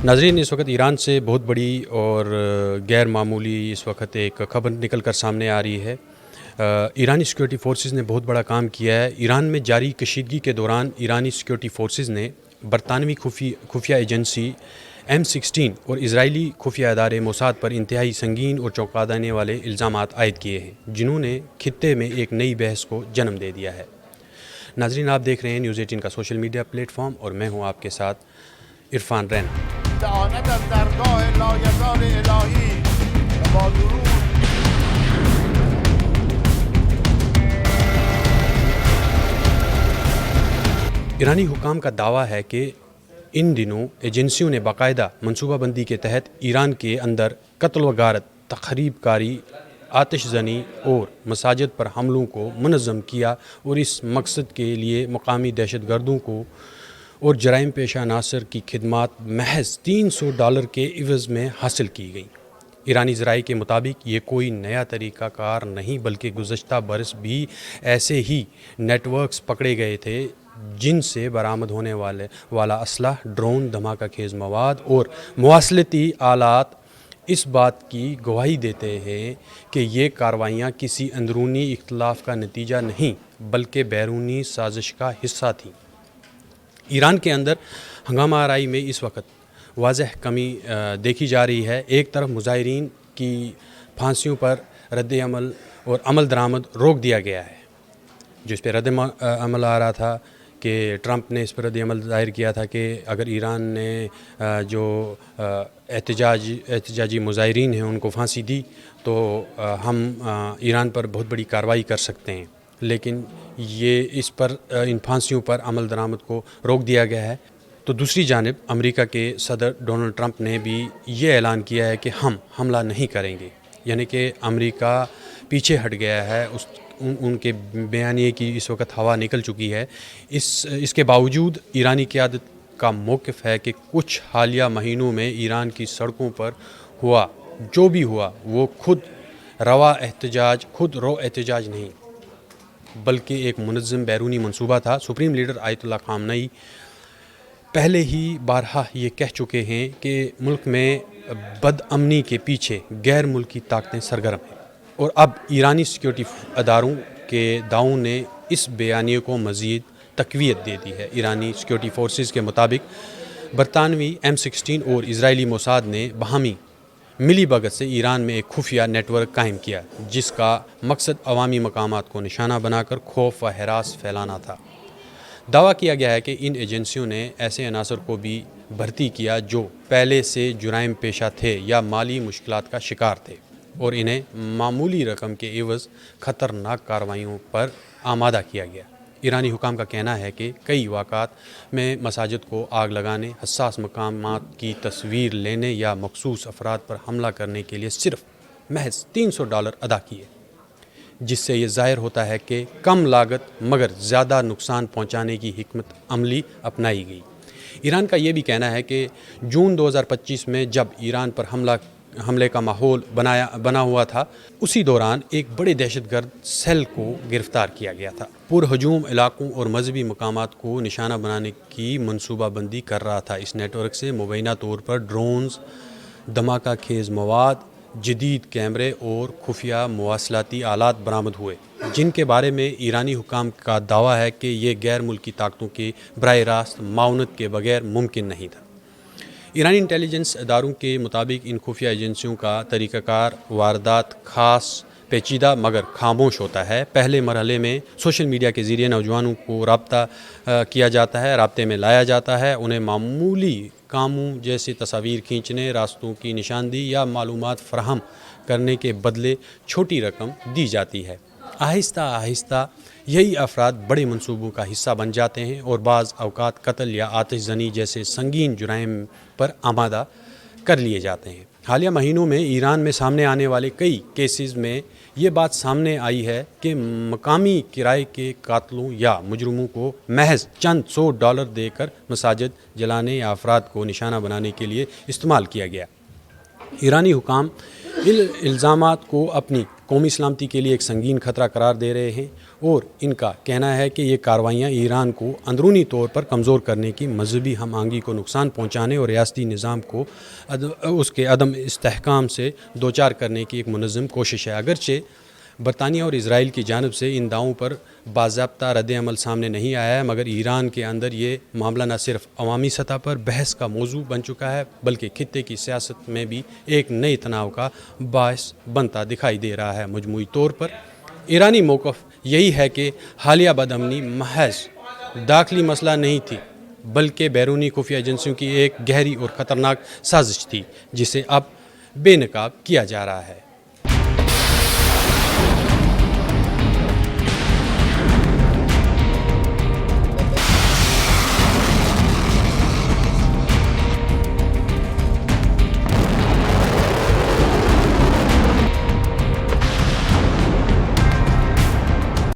नाज़रीन, इस वक्त ईरान से बहुत बड़ी और गैर मामूली इस वक्त एक खबर निकल कर सामने आ रही है। ईरानी सिक्योरिटी फोर्सेस ने बहुत बड़ा काम किया है। ईरान में जारी कशीदगी के दौरान ईरानी सिक्योरिटी फोर्सेस ने बरतानवी खुफिया एजेंसी M16 और इजरायली खुफिया अदारे मोसाद पर इंतहाई संगीन और चौंका देने वाले इल्ज़ामात आयद किए हैं, जिन्होंने खित्ते में एक नई बहस को जन्म दे दिया है। नाज़रीन, आप देख रहे हैं न्यूज़ 18 का सोशल मीडिया प्लेटफॉर्म और मैं हूं आपके साथ इरफान रैना। استعانت از درگاه لایزال الهی و با درود ईरानी हुकाम का दावा है कि इन दिनों एजेंसियों ने बाकायदा मनसूबाबंदी के तहत ईरान के अंदर कत्ल व गारत, तखरीब कारी, आतिश ज़नी और मसाजिद पर हमलों को मुनज़्ज़म किया और इस मकसद के लिए मकामी दहशत गर्दों को और जराइम पेशा नासर की खिदमात महज $300 के इवज़ में हासिल की गई। ईरानी ज़राए के मुताबिक ये कोई नया तरीक़ा कार नहीं, बल्कि गुज़श्ता बरस भी ऐसे ही नेटवर्क्स पकड़े गए थे जिनसे बरामद होने वाला असला, ड्रोन, धमाका खेज़ मवाद और मुवासलती आलात इस बात की गवाही देते हैं कि ये कार्रवाइयाँ किसी अंदरूनी इख्तलाफ का नतीजा नहीं, बल्कि बैरूनी साजिश का हिस्सा थीं। ईरान के अंदर हंगामा आराई में इस वक्त वाज़ह कमी देखी जा रही है। एक तरफ मुजाहिरीन की फांसियों पर रद्द अमल और अमल दरामद रोक दिया गया है, जिस पर रद्द अमल आ रहा था कि ट्रंप ने इस पर रद्द अमल ज़ाहिर किया था कि अगर ईरान ने जो एहतजाजी मुजाहिरीन हैं उनको फांसी दी तो हम ईरान पर बहुत बड़ी कार्रवाई कर सकते हैं, लेकिन इन फांसियों पर अमल दरामद को रोक दिया गया है। तो दूसरी जानिब अमेरिका के सदर डोनाल्ड ट्रंप ने भी ये ऐलान किया है कि हम हमला नहीं करेंगे, यानी कि अमेरिका पीछे हट गया है। उनके बयानिए की इस वक्त हवा निकल चुकी है। इसके बावजूद ईरानी क़यादत का मौक़िफ़ है कि कुछ हालिया महीनों में ईरान की सड़कों पर हुआ जो भी हुआ वो खुद रो एहतजाज नहीं, बल्कि एक मुनज़्ज़म बैरूनी मंसूबा था। सुप्रीम लीडर आयतुल्लाह ख़ामनेई पहले ही बारहा ये कह चुके हैं कि मुल्क में बदअमनी के पीछे गैर मुल्की ताकतें सरगर्म हैं, और अब ईरानी सिक्योरिटी अदारों के दावों ने इस बयानिए को मज़ीद तक़वियत दे दी है। ईरानी सिक्योरिटी फोर्सेस के मुताबिक बरतानवी M16 और इजरायली मोसाद ने बाहमी मिली भगत से ईरान में एक खुफिया नेटवर्क कायम किया, जिसका मकसद अवामी मकामात को निशाना बनाकर खौफ व हरास फैलाना था। दावा किया गया है कि इन एजेंसियों ने ऐसे अनासर को भी भर्ती किया जो पहले से जुराइम पेशा थे या माली मुश्किलात का शिकार थे, और इन्हें मामूली रकम के एवज़ ख़तरनाक कार्रवाइयों पर आमादा किया गया। ईरानी हुकाम का कहना है कि कई वाक़ात में मसाजिद को आग लगाने, हसास मकामात की तस्वीर लेने या मखसूस अफराद पर हमला करने के लिए सिर्फ महज $300 अदा किए, जिससे ये ज़ाहिर होता है कि कम लागत मगर ज़्यादा नुकसान पहुँचाने की हिकमत अमली अपनाई गई। ईरान का ये भी कहना है कि जून 2025 में जब ईरान पर हमले का माहौल बना हुआ था, उसी दौरान एक बड़े दहशतगर्द सेल को गिरफ़्तार किया गया था। पुरहजूम इलाकों और मजहबी मकामात को निशाना बनाने की मनसूबाबंदी कर रहा था। इस नेटवर्क से मुबैना तौर पर ड्रोन्स, धमाका खेज़ मवाद, जदीद कैमरे और खुफिया मुवासलाती आलात बरामद हुए, जिनके बारे में ईरानी हुकाम का दावा है कि ये गैर मुल्की ताकतों के बराह रास्त माउनत के बगैर मुमकिन नहीं था। ईरानी इंटेलिजेंस अदारों के मुताबिक इन खुफिया एजेंसियों का तरीक़ाकार वारदात खास पेचीदा मगर खामोश होता है। पहले मरहले में सोशल मीडिया के ज़रिए नौजवानों को राब्ते में लाया जाता है। उन्हें मामूली कामों जैसे तस्वीर खींचने, रास्तों की निशानदी या मालूमात फराहम करने के बदले छोटी रकम दी जाती है। आहिस्ता आहिस्ता यही अफराद बड़े मंसूबों का हिस्सा बन जाते हैं और बाज़ अवकात कत्ल या आतिश ज़नी जैसे संगीन जुराइम पर आमादा कर लिए जाते हैं। हालिया महीनों में ईरान में सामने आने वाले कई केसेस में ये बात सामने आई है कि मकामी किराए के कातलों या मुजरमों को महज चंद $100 देकर मसाजिद जलाने या अफराद को निशाना बनाने के लिए इस्तेमाल किया गया। ईरानी हुकाम इल्ज़ामात को अपनी कौमी सलामती के लिए एक संगीन ख़तरा करार दे रहे हैं। اور ان کا کہنا ہے کہ یہ کارروائیاں ایران کو اندرونی طور پر کمزور کرنے کی، مذہبی ہم آہنگی کو نقصان پہنچانے اور ریاستی نظام کو اس کے عدم استحکام سے دوچار کرنے کی ایک منظم کوشش ہے۔ اگرچہ برطانیہ اور اسرائیل کی جانب سے ان دعووں پر باضابطہ رد عمل سامنے نہیں آیا ہے، مگر ایران کے اندر یہ معاملہ نہ صرف عوامی سطح پر بحث کا موضوع بن چکا ہے بلکہ خطے کی سیاست میں بھی ایک نئے تناؤ کا باعث بنتا دکھائی دے رہا ہے۔ مجموعی طور پر ایرانی موقف یہی ہے کہ حالیہ بدامنی محض داخلی مسئلہ نہیں تھی بلکہ بیرونی خفیہ ایجنسیوں کی ایک گہری اور خطرناک سازش تھی جسے اب بے نقاب کیا جا رہا ہے۔